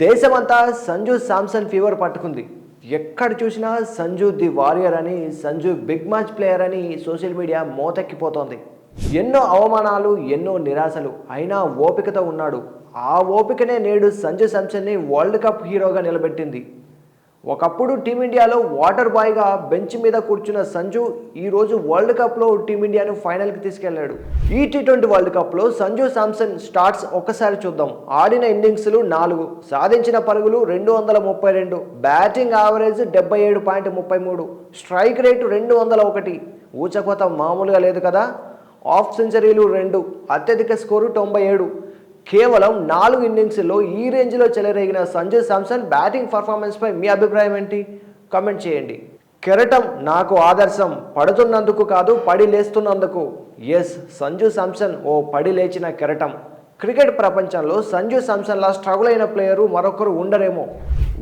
దేశమంతా సంజు శాంసన్ ఫీవర్ పట్టుకుంది. ఎక్కడ చూసినా సంజు ది వారియర్ అని, సంజు బిగ్ మ్యాచ్ ప్లేయర్ అని సోషల్ మీడియా మోతెక్కిపోతోంది. ఎన్నో అవమానాలు, ఎన్నో నిరాశలు అయినా ఓపికతో ఉన్నాడు. ఆ ఓపికనే నేడు సంజు శాంసన్ని వరల్డ్ కప్ హీరోగా నిలబెట్టింది. ఒకప్పుడు టీమిండియాలో వాటర్ బాయ్గా బెంచ్ మీద కూర్చున్న సంజు ఈరోజు వరల్డ్ కప్లో టీమిండియాను ఫైనల్కి తీసుకెళ్లాడు. ఈ టీ20 వరల్డ్ కప్లో సంజు శాంసన్ స్టార్ట్స్ ఒక్కసారి చూద్దాం. ఆడిన ఇన్నింగ్స్లు 4, సాధించిన పరుగులు 232, బ్యాటింగ్ యావరేజ్ 77.33, స్ట్రైక్ రేటు 201. ఊచకోత మామూలుగా లేదు కదా. హాఫ్ సెంచరీలు 2, అత్యధిక స్కోరు 97. కేవలం 4 ఇన్నింగ్స్లో ఈ రేంజ్లో చెలరేగిన సంజు శాంసన్ బ్యాటింగ్ పర్ఫార్మెన్స్పై మీ అభిప్రాయం ఏంటి? కామెంట్ చేయండి. కెరటం నాకు ఆదర్శం, పడుతున్నందుకు కాదు పడి లేస్తున్నందుకు. ఎస్, సంజు శాంసన్ ఓ పడి లేచిన కెరటం. క్రికెట్ ప్రపంచంలో సంజు శాంసన్లా స్ట్రగుల్ అయిన ప్లేయరు మరొకరు ఉండరేమో.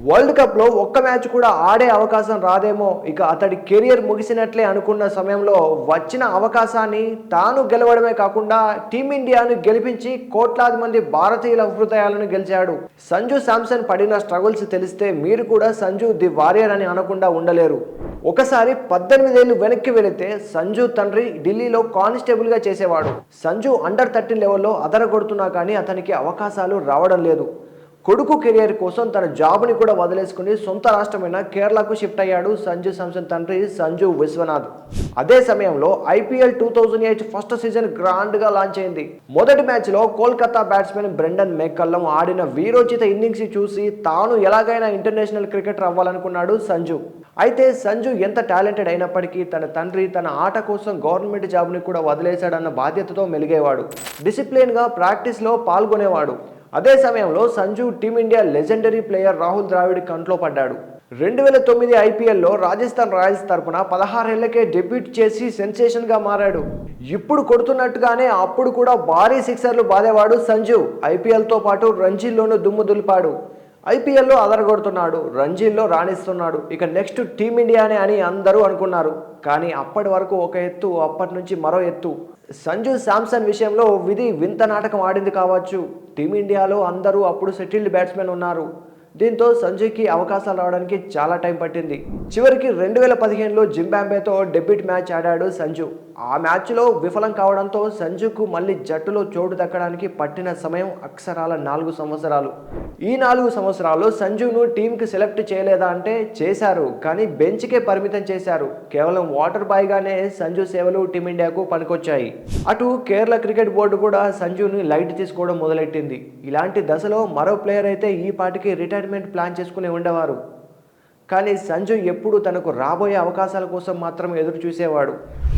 వరల్డ్ కప్లో ఒక్క మ్యాచ్ కూడా ఆడే అవకాశం రాదేమో, ఇక అతడి కెరియర్ ముగిసినట్లే అనుకున్న సమయంలో వచ్చిన అవకాశాన్ని తాను గెలవడమే కాకుండా టీమిండియాను గెలిపించి కోట్లాది మంది భారతీయుల హృదయాలను గెలిచాడు. సంజు శాంసన్ పడిన స్ట్రగుల్స్ తెలిస్తే మీరు కూడా సంజు ది వారియర్ అని అనకుండా ఉండలేరు. ఒకసారి 18 ఏళ్ళు వెనక్కి వెళితే సంజు తండ్రి ఢిల్లీలో కానిస్టేబుల్గా చేసేవాడు. సంజు అండర్ 13 లెవెల్లో అదరగొడుతున్నా కానీ అతనికి అవకాశాలు రావడం లేదు. కొడుకు కెరియర్ కోసం తన జాబ్ని కూడా వదిలేసుకుని సొంత రాష్ట్రమైన కేరళకు షిఫ్ట్ అయ్యాడు సంజు శాంసన్ తండ్రి సంజు విశ్వనాథ్. అదే సమయంలో IPL 2008 ఫస్ట్ సీజన్ గ్రాండ్గా లాంచ్ అయింది. మొదటి మ్యాచ్లో కోల్కతా బ్యాట్స్మెన్ బ్రెండన్ మెక్కల్లం ఆడిన వీరోచిత ఇన్నింగ్స్ చూసి తాను ఎలాగైనా ఇంటర్నేషనల్ క్రికెటర్ అవ్వాలనుకున్నాడు సంజు. అయితే సంజు ఎంత టాలెంటెడ్ అయినప్పటికీ తన తండ్రి తన ఆట కోసం గవర్నమెంట్ జాబ్ని కూడా వదిలేశాడన్న బాధ్యతతో మెలిగేవాడు. డిసిప్లిన్గా ప్రాక్టీస్లో పాల్గొనేవాడు. అదే సమయంలో Sanju team India legendary player Rahul Dravid కంట్లో పడ్డాడు. 2009 IPLలో రాజస్థాన్ రాయల్స్ తరపున 16 ఏళ్లకే డెబ్యూట్ చేసి సెన్సేషన్గా మారాడు. ఇప్పుడు కొడుతున్నట్టుగానే అప్పుడు కూడా భారీ సిక్సర్లు బాదేవాడు సంజు. IPLతో పాటు రంజీల్లోనూ దుమ్ము దులిపాడు. IPLలో అదరగొడుతున్నాడు, రంజీల్లో రాణిస్తున్నాడు, ఇక నెక్స్ట్ టీమిండియానే అని అందరూ అనుకున్నారు. కానీ అప్పటి వరకు ఒక ఎత్తు, అప్పటి నుంచి మరో ఎత్తు. సంజు శాంసన్ విషయంలో విధి వింత నాటకం ఆడింది కావచ్చు. టీమిండియాలో అందరూ అప్పుడు సెటిల్డ్ బ్యాట్స్మెన్ ఉన్నారు. దీంతో సంజుకి అవకాశాలు రావడానికి చాలా టైం పట్టింది. చివరికి 2015లో జింబాబ్వేతో డెబ్యూట్ మ్యాచ్ ఆడాడు సంజు. ఆ మ్యాచ్లో విఫలం కావడంతో సంజుకు మళ్ళీ జట్టులో చోటు దక్కడానికి పట్టిన సమయం అక్షరాల 4 సంవత్సరాలు. ఈ 4 సంవత్సరాల్లో సంజును టీంకి సెలెక్ట్ చేయలేదా అంటే చేశారు, కానీ బెంచ్కే పరిమితం చేశారు. కేవలం వాటర్ బాయ్గానే సంజు సేవలు టీమిండియాకు పనికొచ్చాయి. అటు కేరళ క్రికెట్ బోర్డు కూడా సంజుని లైట్ తీసుకోవడం మొదలెట్టింది. ఇలాంటి దశలో మరో ప్లేయర్ అయితే ఈ పాటికి రిటైర్మెంట్ ప్లాన్ చేసుకుని ఉండేవారు. కానీ సంజు ఎప్పుడూ తనకు రాబోయే అవకాశాల కోసం మాత్రం ఎదురు చూసేవాడు.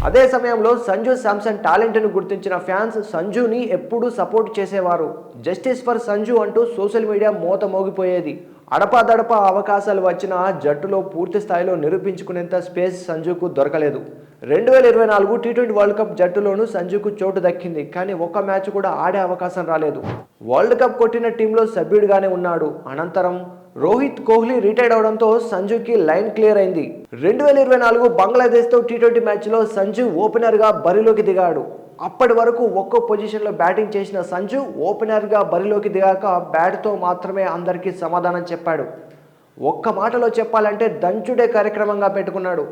అదే సమయంలో సంజు శాంసన్ టాలెంట్ను గుర్తించిన ఫ్యాన్స్ సంజుని ఎప్పుడూ సపోర్ట్ చేసేవారు. జస్టిస్ ఫర్ సంజు అంటూ సోషల్ మీడియా మోత మోగిపోయేది. అడపాదడపా అవకాశాలు వచ్చినా జట్టులో పూర్తి స్థాయిలో నిరూపించుకునేంత స్పేస్ సంజుకు దొరకలేదు. 2024 టీ20 వరల్డ్ కప్ జట్టులోనూ సంజుకు చోటు దక్కింది, కానీ ఒక్క మ్యాచ్ కూడా ఆడే అవకాశం రాలేదు. వరల్డ్ కప్ కొట్టిన టీంలో సభ్యుడిగానే ఉన్నాడు. అనంతరం రోహిత్ కోహ్లీ రిటైర్డ్ అవడంతో సంజుకి లైన్ క్లియర్ అయింది. 2024 బంగ్లాదేశ్తో టీ20 మ్యాచ్లో సంజు ఓపెనర్గా బరిలోకి దిగాడు. అప్పటి వరకు ఒక్కో పొజిషన్లో బ్యాటింగ్ చేసిన సంజు ఓపెనర్గా బరిలోకి దిగాక బ్యాట్తో మాత్రమే అందరికీ సమాధానం చెప్పాడు. ఒక్క మాటలో చెప్పాలంటే దంచుడే కార్యక్రమంగా పెట్టుకున్నాడు.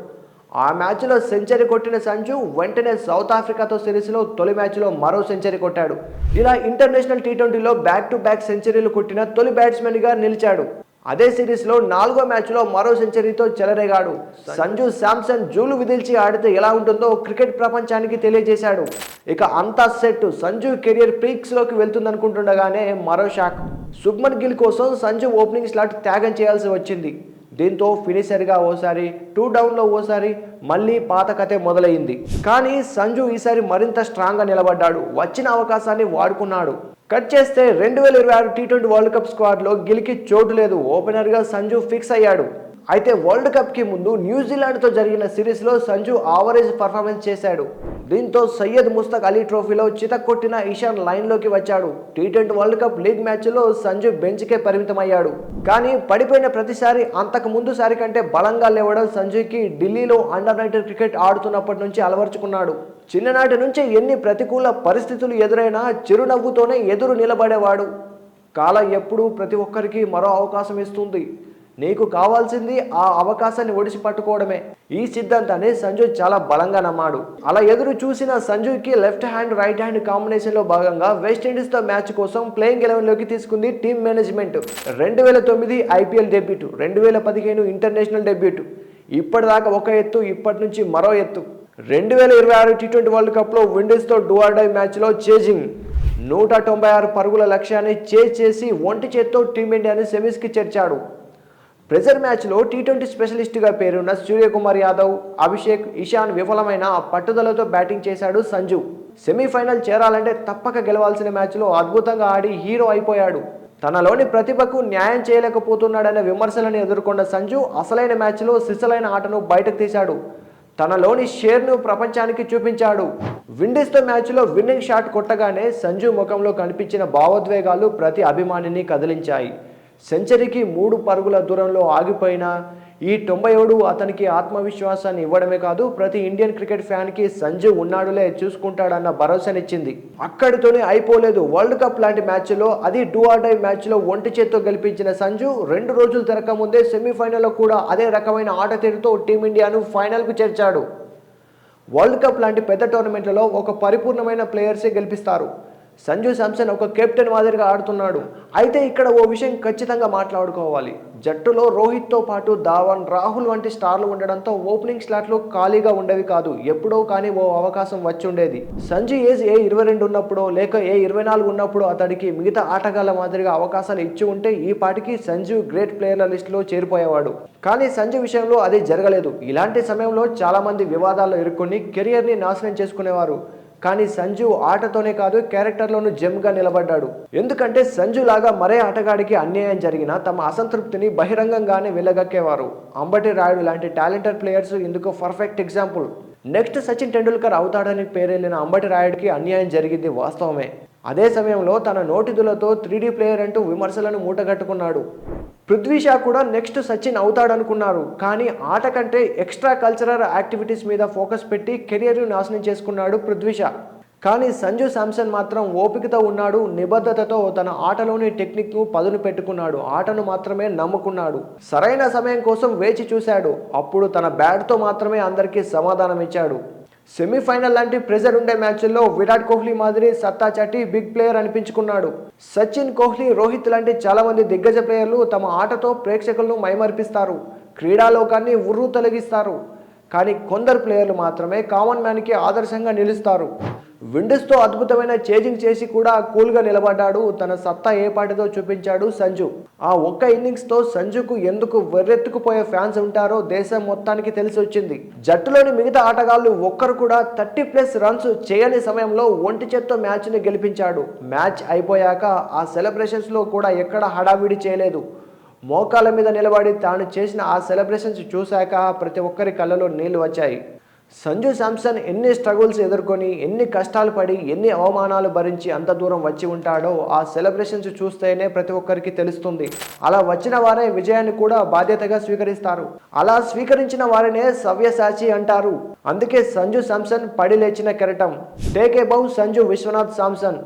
ఆ మ్యాచ్లో సెంచరీ కొట్టిన సంజు వెంటనే సౌత్ ఆఫ్రికాతో సిరీస్లో తొలి మ్యాచ్లో మరో సెంచరీ కొట్టాడు. ఇలా ఇంటర్నేషనల్ టీ20లో బ్యాక్ టు బ్యాక్ సెంచరీలు కొట్టిన తొలి బ్యాట్స్మెన్గా నిలిచాడు. అదే సిరీస్లో 4వ మ్యాచ్లో మరో సెంచరీతో చెలరేగాడు. సంజు శాంసన్ జూలు విదిల్చి ఆడితే ఎలా ఉంటుందో క్రికెట్ ప్రపంచానికి తెలియజేశాడు. ఇక అంతా సెట్, సంజు కెరియర్ పీక్స్లోకి వెళ్తుందనుకుంటుండగానే మరో షాక్. శుభ్మన్ గిల్ కోసం సంజు ఓపెనింగ్ స్లాట్ త్యాగం చేయాల్సి వచ్చింది. దీంతో ఫినిషర్గా ఓసారి, 2 డౌన్లో ఓసారి, మళ్ళీ పాత కథే మొదలైంది. కానీ సంజు ఈసారి మరింత స్ట్రాంగ్గా నిలబడ్డాడు. వచ్చిన అవకాశాన్ని వాడుకున్నాడు. కట్ చేస్తే 2026 టీ20 వరల్డ్ కప్ స్క్వాడ్లో గిల్కి చోటు లేదు. ఓపెనర్గా సంజు ఫిక్స్ అయ్యాడు. అయితే వరల్డ్ కప్కి ముందు న్యూజిలాండ్తో జరిగిన సిరీస్లో సంజు ఆవరేజ్ పర్ఫార్మెన్స్ చేశాడు. దీంతో సయ్యద్ ముస్తక్ అలీ ట్రోఫీలో చితక్కొట్టిన ఇషాన్ లైన్లోకి వచ్చాడు. టీ20 వరల్డ్ కప్ లీగ్ మ్యాచ్లో సంజు బెంచ్కే పరిమితమయ్యాడు. కానీ పడిపోయిన ప్రతిసారి అంతకు ముందు సారి కంటే బలంగా లేవడం సంజుకి ఢిల్లీలో అండర్ 19 క్రికెట్ ఆడుతున్నప్పటి నుంచి అలవర్చుకున్నాడు. చిన్ననాటి నుంచి ఎన్ని ప్రతికూల పరిస్థితులు ఎదురైనా చిరునవ్వుతోనే ఎదురు నిలబడేవాడు. కాలం ఎప్పుడూ ప్రతి ఒక్కరికి మరో అవకాశం ఇస్తుంది. నీకు కావాల్సింది ఆ అవకాశాన్ని ఒడిసి పట్టుకోవడమే. ఈ సిద్ధాంతాన్ని సంజు చాలా బలంగా నమ్మాడు. అలా ఎదురు చూసిన సంజుకి లెఫ్ట్ హ్యాండ్ రైట్ హ్యాండ్ కాంబినేషన్లో భాగంగా వెస్టిండీస్తో మ్యాచ్ కోసం ప్లేయింగ్ 11లోకి తీసుకుంది team management. 2009 IPL debut, 2015 international debut. ఇప్పటిదాకా ఒక ఎత్తు, ఇప్పటి నుంచి మరో ఎత్తు. 2026 టీ20 వరల్డ్ కప్లో విండీస్తో డూ ఆర్ డై మ్యాచ్లో చేజింగ్ 196 పరుగుల లక్ష్యాన్ని చేసి ఒంటి చేత్తో టీమిండియాని సెమీస్కి చేర్చాడు. ప్రెజర్ మ్యాచ్లో టీ20 స్పెషలిస్టుగా పేరున్న సూర్యకుమార్ యాదవ్, అభిషేక్, ఇషాన్ విఫలమైన పట్టుదలతో బ్యాటింగ్ చేశాడు సంజు. సెమీఫైనల్ చేరాలంటే తప్పక గెలవాల్సిన మ్యాచ్లో అద్భుతంగా ఆడి హీరో అయిపోయాడు. తనలోని ప్రతిభకు న్యాయం చేయలేకపోతున్నాడనే విమర్శలను ఎదుర్కొన్న సంజు అసలైన మ్యాచ్లో సిసలైన ఆటను బయటకు తీశాడు. తనలోని షేర్ను ప్రపంచానికి చూపించాడు. విండీస్తో మ్యాచ్లో విన్నింగ్ షాట్ కొట్టగానే సంజు ముఖంలో కనిపించిన భావోద్వేగాలు ప్రతి అభిమానిని కదిలించాయి. సెంచరీకి 3 పరుగుల దూరంలో ఆగిపోయిన ఈ 97 అతనికి ఆత్మవిశ్వాసాన్ని ఇవ్వడమే కాదు, ప్రతి ఇండియన్ క్రికెట్ ఫ్యాన్కి సంజు ఉన్నాడులే, చూసుకుంటాడన్న భరోసానిచ్చింది. అక్కడితోనే అయిపోలేదు. వరల్డ్ కప్ లాంటి మ్యాచ్లో, అది డూ ఆర్ డై మ్యాచ్లో ఒంటి చేత్తో గెలిపించిన సంజు 2 రోజులు తిరగకముందే సెమీఫైనల్లో కూడా అదే రకమైన ఆట తీరుతో టీమిండియాను ఫైనల్కు చేర్చాడు. వరల్డ్ కప్ లాంటి పెద్ద టోర్నమెంట్లలో ఒక పరిపూర్ణమైన ప్లేయర్సే గెలిపిస్తారు. సంజు శాంసన్ ఒక కెప్టెన్ మాదిరిగా ఆడుతున్నాడు. అయితే ఇక్కడ ఓ విషయం ఖచ్చితంగా మాట్లాడుకోవాలి. జట్టులో రోహిత్తో పాటు ధావన్, రాహుల్ వంటి స్టార్లు ఉండడంతో ఓపెనింగ్ స్లాట్లు ఖాళీగా ఉండేవి కాదు. ఎప్పుడో కానీ ఓ అవకాశం వచ్చి ఉండేది. సంజు ఏజ్ ఏ22 ఉన్నప్పుడో లేక ఏ24 ఉన్నప్పుడు అతడికి మిగతా ఆటగాళ్ల మాదిరిగా అవకాశాలు ఇచ్చి ఉంటే ఈ పాటికి సంజు గ్రేట్ ప్లేయర్ల లిస్టులో చేరిపోయేవాడు. కానీ సంజు విషయంలో అది జరగలేదు. ఇలాంటి సమయంలో చాలా మంది వివాదాల్లో ఇరుక్కొని కెరియర్ని నాశనం చేసుకునేవారు. కానీ సంజు ఆటతోనే కాదు, క్యారెక్టర్లోనూ జెమ్గా నిలబడ్డాడు. ఎందుకంటే సంజు లాగా మరే ఆటగాడికి అన్యాయం జరిగినా తమ అసంతృప్తిని బహిరంగంగానే వెళ్లగక్కేవారు. అంబటి రాయుడు లాంటి టాలెంటెడ్ ప్లేయర్స్ ఇందుకు perfect example. Next Sachin Tendulkar అవుతాడని పేరెళ్లిన అంబటి రాయుడికి అన్యాయం జరిగింది వాస్తవమే. అదే సమయంలో తన నోటిదులతో 3D ప్లేయర్ అంటూ విమర్శలను మూటగట్టుకున్నాడు. పృథ్వీ షా కూడా నెక్స్ట్ సచిన్ అవుతాడనుకున్నారు. కానీ ఆట కంటే ఎక్స్ట్రా కల్చరల్ యాక్టివిటీస్ మీద ఫోకస్ పెట్టి కెరియర్ను నాశనం చేసుకున్నాడు పృథ్వీ షా. కానీ సంజు శాంసన్ మాత్రం ఓపికతో ఉన్నాడు. నిబద్ధతతో తన ఆటలోని టెక్నిక్ను పదును పెట్టుకున్నాడు. ఆటను మాత్రమే నమ్ముకున్నాడు. సరైన సమయం కోసం వేచి చూశాడు. అప్పుడు తన బ్యాట్తో మాత్రమే అందరికీ సమాధానం ఇచ్చాడు. సెమీఫైనల్ లాంటి ప్రెజర్ ఉండే మ్యాచ్ల్లో విరాట్ కోహ్లీ మాదిరి సత్తా చాటి బిగ్ ప్లేయర్ అనిపించుకున్నాడు. సచిన్, కోహ్లీ, రోహిత్ లాంటి చాలా మంది దిగ్గజ ప్లేయర్లు తమ ఆటతో ప్రేక్షకులను మైమర్పిస్తారు, క్రీడాలోకాన్ని ఉర్రు తొలగిస్తారు. కానీ కొందరు ప్లేయర్లు మాత్రమే కామన్ మ్యాన్కి ఆదర్శంగా నిలుస్తారు. విండీస్తో అద్భుతమైన చేజింగ్ చేసి కూడా కూల్గా నిలబడ్డాడు. తన సత్తా ఏపాటితో చూపించాడు సంజు. ఆ ఒక్క ఇన్నింగ్స్తో సంజుకు ఎందుకు వెర్రెత్తుకుపోయే ఫ్యాన్స్ ఉంటారో దేశం మొత్తానికి తెలిసి వచ్చింది. జట్టులోని మిగతా ఆటగాళ్లు ఒక్కరు కూడా 30+ రన్స్ చేయని సమయంలో ఒంటి చేత్తో మ్యాచ్ని గెలిపించాడు. మ్యాచ్ అయిపోయాక ఆ సెలబ్రేషన్స్లో కూడా ఎక్కడ హడావిడి చేయలేదు. మోకాల మీద నిలబడి తాను చేసిన ఆ సెలబ్రేషన్స్ చూశాక ప్రతి ఒక్కరి కళ్ళలో నీళ్లు వచ్చాయి. సంజు శాంసన్ ఎన్ని స్ట్రగుల్స్ ఎదుర్కొని, ఎన్ని కష్టాలు పడి, ఎన్ని అవమానాలు భరించి అంత దూరం వచ్చి ఉంటాడో ఆ సెలబ్రేషన్స్ చూస్తేనే ప్రతి ఒక్కరికి తెలుస్తుంది. అలా వచ్చిన వారే విజయాన్ని కూడా బాధ్యతగా స్వీకరిస్తారు. అలా స్వీకరించిన వారినే సవ్యసాచి అంటారు. అందుకే సంజు శాంసన్ పడి లేచిన కెరటం. Take a bow Sanju Viswanath Samson.